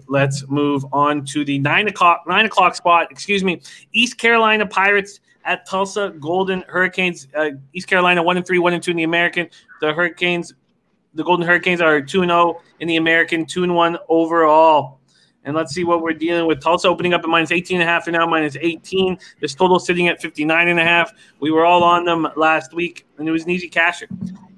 let's move on to the 9 o'clock spot. East Carolina Pirates at Tulsa Golden Hurricanes. East Carolina 1-3, 1-2 in the American. The Golden Hurricanes are 2-0 in the American, 2-1 overall. And let's see what we're dealing with. Tulsa opening up at minus 18.5 and now minus 18. This total sitting at 59.5. We were all on them last week, and it was an easy casher.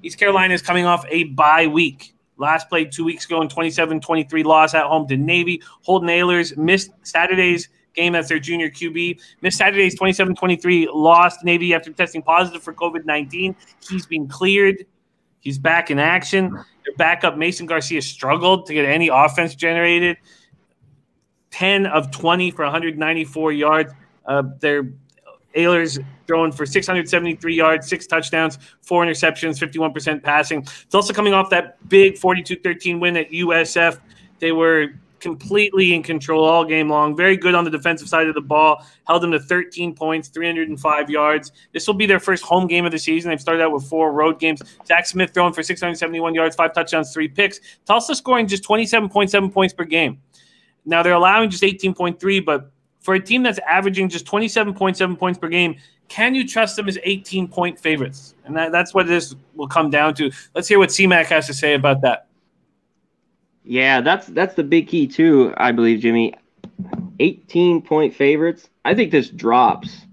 East Carolina is coming off a bye week. Last played 2 weeks ago in 27-23 loss at home to Navy. Holden Ahlers missed Saturday's game. That's their junior QB. Missed Saturday's 27-23 loss to Navy after testing positive for COVID-19. He's been cleared. He's back in action. Their backup, Mason Garcia, struggled to get any offense generated. 10 of 20 for 194 yards. Their Ahlers throwing for 673 yards, 6 touchdowns, 4 interceptions, 51% passing. It's also coming off that big 42-13 win at USF. They were completely in control all game long. Very good on the defensive side of the ball. Held them to 13 points, 305 yards. This will be their first home game of the season. They've started out with 4 road games. Zach Smith throwing for 671 yards, 5 touchdowns, 3 picks. Tulsa scoring just 27.7 points per game. Now, they're allowing just 18.3, but for a team that's averaging just 27.7 points per game, can you trust them as 18-point favorites? And that's what this will come down to. Let's hear what CMAC has to say about that. Yeah, that's the big key too, I believe, Jimmy. 18-point favorites. I think this drops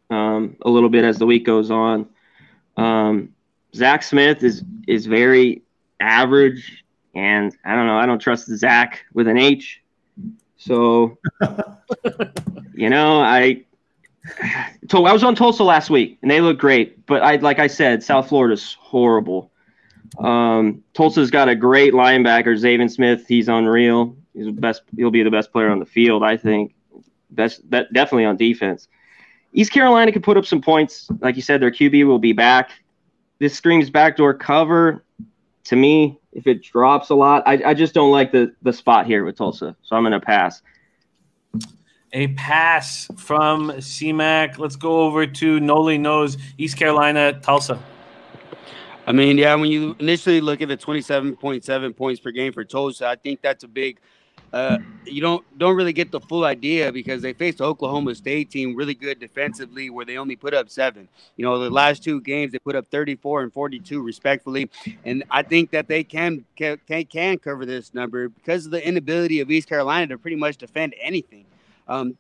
a little bit as the week goes on. Zach Smith is very average, and I don't know. I don't trust Zach with an H. So, I was on Tulsa last week, and they look great. But like I said, South Florida's horrible. Tulsa's got a great linebacker, Zaven Smith. He's unreal. He's the best. He'll be the best player on the field, I think. Definitely on defense. East Carolina can put up some points. Like you said, their QB will be back. This screams backdoor cover. To me, if it drops a lot, I just don't like the spot here with Tulsa. So I'm going to pass. A pass from CMAC. Let's go over to Noli Knows, East Carolina, Tulsa. I mean, yeah, when you initially look at the 27.7 points per game for Tulsa, I think that's a big you don't really get the full idea because they faced the Oklahoma State team really good defensively where they only put up 7. The last 2 games they put up 34 and 42 respectfully, and I think that they can cover this number because of the inability of East Carolina to pretty much defend anything.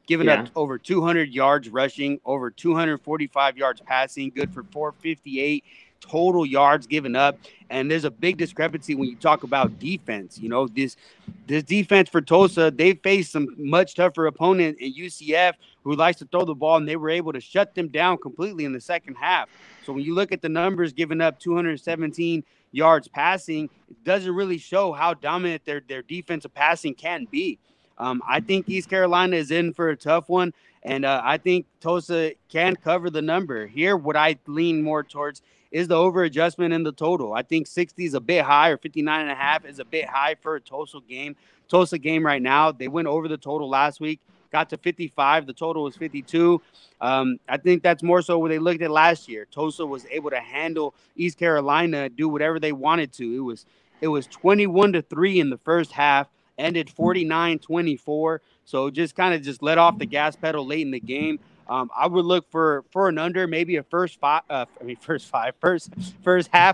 Giving up over 200 yards rushing, over 245 yards passing, good for 458 total yards given up. And there's a big discrepancy when you talk about defense. This defense for Tulsa, they faced some much tougher opponent in UCF who likes to throw the ball, and they were able to shut them down completely in the second half. So when you look at the numbers, giving up 217 yards passing, it doesn't really show how dominant their defensive passing can be. I think East Carolina is in for a tough one, and I think Tulsa can cover the number. Here, what I lean more towards is the over adjustment in the total. I think 60 is a bit high, or 59.5 is a bit high for a Tulsa game. Tulsa game right now, they went over the total last week, got to 55. The total was 52. I think that's more so where they looked at last year. Tulsa was able to handle East Carolina, do whatever they wanted to. It was 21-3 in the first half, ended 49-24. So just let off the gas pedal late in the game. I would look for an under, maybe a first half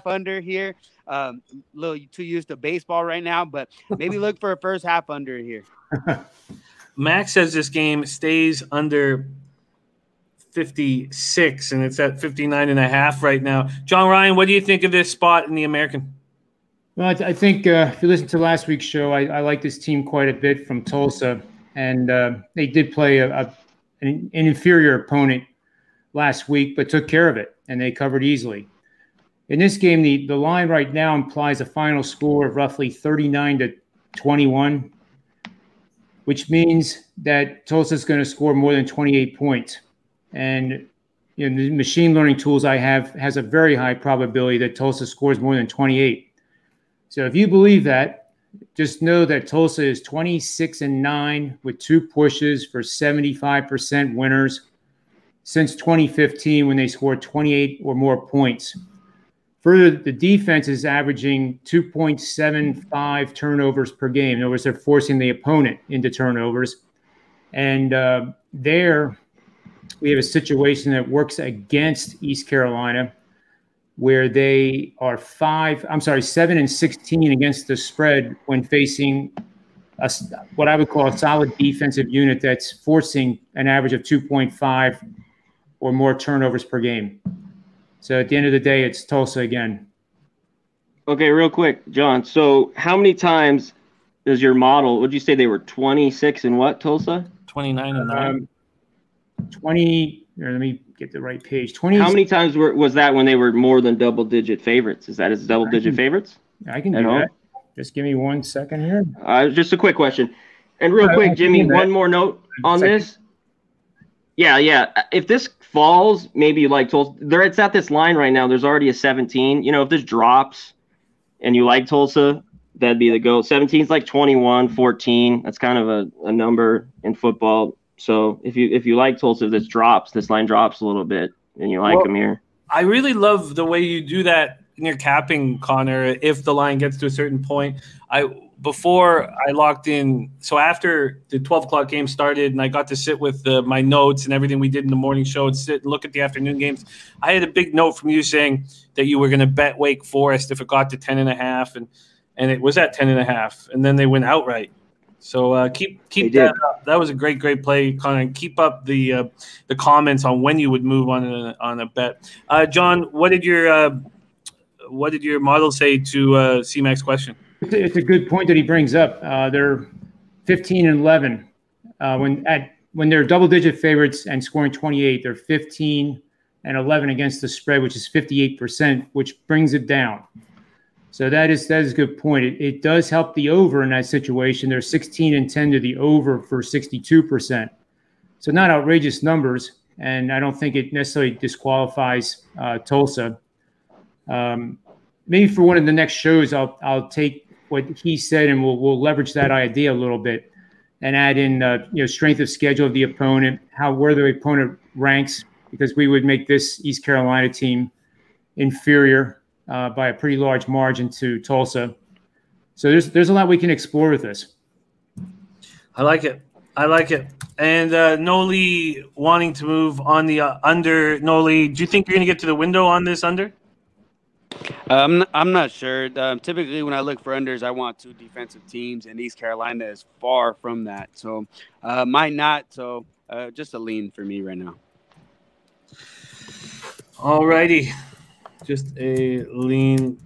under here. A little too used to baseball right now, but maybe look for a first half under here. Max says this game stays under 56, and it's at 59.5 right now. John Ryan, what do you think of this spot in the American? Well, I think if you listen to last week's show, I like this team quite a bit from Tulsa, and they did play an inferior opponent last week, but took care of it, and they covered easily. In this game, the line right now implies a final score of roughly 39-21, which means that Tulsa is going to score more than 28 points. And the machine learning tools I have has a very high probability that Tulsa scores more than 28. So if you believe that, just know that Tulsa is 26-9 with 2 pushes for 75% winners since 2015 when they scored 28 or more points. Further, the defense is averaging 2.75 turnovers per game. In other words, they're forcing the opponent into turnovers. And there we have a situation that works against East Carolina, where they are 7-16 against the spread when facing what I would call a solid defensive unit that's forcing an average of 2.5 or more turnovers per game. So at the end of the day, it's Tulsa again. Okay, real quick, John. So how many times does your model, would you say they were 26 and what, Tulsa? 29 and 9. 20, let me get the right page. 20. How many times was that when they were more than double-digit favorites? Is that as double-digit favorites? I can do that. Just give me 1 second here. Just a quick question. And real quick, Jimmy, one more note on this. Yeah. If this falls, maybe you like Tulsa. It's at this line right now. There's already a 17. You know, if this drops and you like Tulsa, that'd be the go. 17 is like 21, 14. That's kind of a number in football. So if you like Tulsa, if this line drops a little bit and you like them here. I really love the way you do that in your capping, Connor, if the line gets to a certain point. Before I locked in, so after the 12 o'clock game started and I got to sit with my notes and everything we did in the morning show and sit and look at the afternoon games, I had a big note from you saying that you were going to bet Wake Forest if it got to 10.5, and it was at 10.5, and then they went outright. So keep that up. That was a great play, Connor. And keep up the comments on when you would move on a bet. John, what did your model say to C-Mac's question? It's a good point that he brings up. They're 15 and 11 when they're double-digit favorites and scoring 28. They're 15 and 11 against the spread, which is 58%, which brings it down. So that is a good point. It does help the over in that situation. They're 16 and 10 to the over for 62%. So not outrageous numbers, and I don't think it necessarily disqualifies Tulsa. Maybe for one of the next shows, I'll take what he said and we'll leverage that idea a little bit and add in strength of schedule of the opponent, where the opponent ranks, because we would make this East Carolina team inferior by a pretty large margin to Tulsa. So there's a lot we can explore with this. I like it. And Noli wanting to move on the under. Noli, do you think you're going to get to the window on this under? I'm not sure. Typically, when I look for unders, I want two defensive teams, and East Carolina is far from that. So might not. So just a lean for me right now. All righty. Just a lean